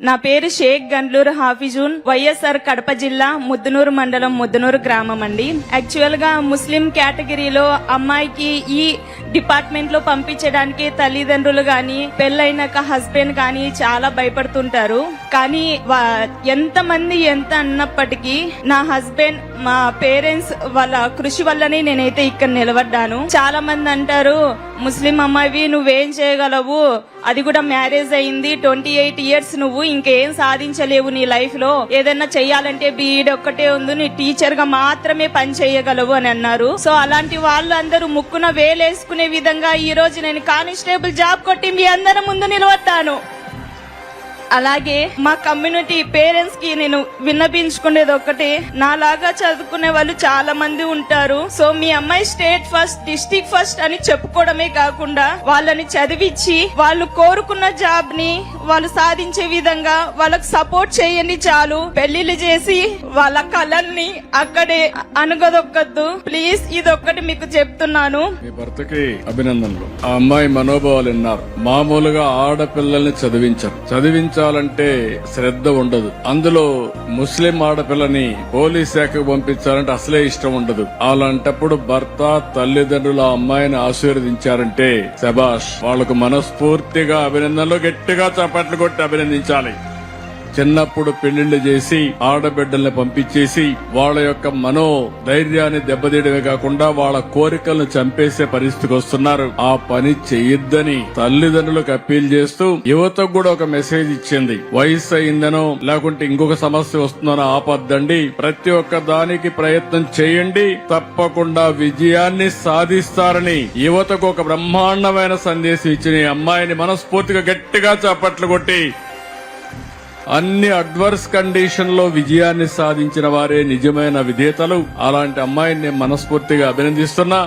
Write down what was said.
నా పేరు షేక్ గండ్లూరు హాఫిజూన్, వైఎస్ఆర్ కడప జిల్లా ముద్దునూరు మండలం ముద్దునూరు గ్రామం అండి. యాక్చువల్ గా ముస్లిం కేటగిరీలో అమ్మాయికి ఈ డిపార్ట్మెంట్ లో పంపించడానికి తల్లిదండ్రులు గాని పెళ్ళైనాక హస్బెండ్ గాని చాలా భయపడుతుంటారు. కానీ ఎంతమంది ఎంత అన్నప్పటికీ నా హస్బెండ్, మా పేరెంట్స్ వాళ్ళ కృషి వల్లనే నేనైతే ఇక్కడ నిలబడ్డాను. చాలా మంది అంటారు, ముస్లిం అమ్మాయివి నువ్వేం చేయగలవు, అది కూడా మ్యారేజ్ అయింది 28 years, నువ్వు ఇంకేం సాధించలేవు నీ లైఫ్ లో, ఏదైనా చెయ్యాలంటే బీఈడ్ ఒక్కటే ఉంది, నీ టీచర్ గా మాత్రమే పని చేయగలవు అని అన్నారు. సో అలాంటి వాళ్ళు అందరూ ముక్కున వేలేసుకునే విధంగా ఈ రోజు నేను కానిస్టేబుల్ జాబ్ కొట్టి మీ అందరి ముందు నిలబడతాను. అలాగే మా కమ్యూనిటీ పేరెంట్స్ కి నేను విన్నపించుకునేది ఒకటే, నాలాగా చదువుకునే వాళ్ళు చాలా మంది ఉంటారు. సో మీ అమ్మాయి స్టేట్ ఫస్ట్, డిస్ట్రిక్ట్ ఫస్ట్ అని చెప్పుకోవడమే కాకుండా వాళ్ళని చదివించి వాళ్ళు కోరుకున్న జాబ్ ని వాళ్ళు సాధించే విధంగా వాళ్ళకి సపోర్ట్ చేయండి చాలు. పెళ్లిళ్ళు చేసి వాళ్ళ కళల్ని అక్కడే అనుగదొక్కద్దు ప్లీజ్. ఇదొక్కటి మీకు చెప్తున్నాను. మీ భర్తకి అభినందనలు. ఆ అమ్మాయి మనోభావాలు విన్నారు. మామూలుగా ఆడపిల్లల్ని చదివించాలంటే శ్రద్ధ ఉండదు. అందులో ముస్లిం ఆడపిల్లని పోలీస్ శాఖకు పంపించాలంటే అసలే ఇష్టం ఉండదు. అలాంటప్పుడు భర్త, తల్లిదండ్రులు ఆ అమ్మాయిని ఆశీర్వదించారంటే శబాష్, వాళ్లకు మనస్ఫూర్తిగా అభినందనలు గట్టిగా చప్పట్లు కొట్టి అభినందించాలి. చిన్నప్పుడు పెళ్లిళ్లు చేసి ఆడబిడ్డల్ని పంపించేసి వాళ్ళ యొక్క మనో ధైర్యాన్ని దెబ్బతీయడమే కాకుండా వాళ్ళ కోరికలను చంపేసే పరిస్థితికి వస్తున్నారు. ఆ పని చెయ్యొద్దని తల్లిదండ్రులకు అప్పీల్ చేస్తూ యువతకు కూడా ఒక మెసేజ్ ఇచ్చింది. వయసు అయిందనో లేకుంటే ఇంకొక సమస్య వస్తుందనో ఆపద్దండి, ప్రతి ఒక్క దానికి ప్రయత్నం చేయండి, తప్పకుండా విజయాన్ని సాధిస్తారని యువతకు ఒక బ్రహ్మాండమైన సందేశం ఇచ్చిన ఈ అమ్మాయిని మనస్ఫూర్తిగా గట్టిగా చప్పట్లు కొట్టి, అన్ని అడ్వర్స్ కండిషన్ లో విజయాన్ని సాధించిన వారే నిజమైన విజేతలు. అలాంటి అమ్మాయిని నేను మనస్ఫూర్తిగా అభినందిస్తున్నా.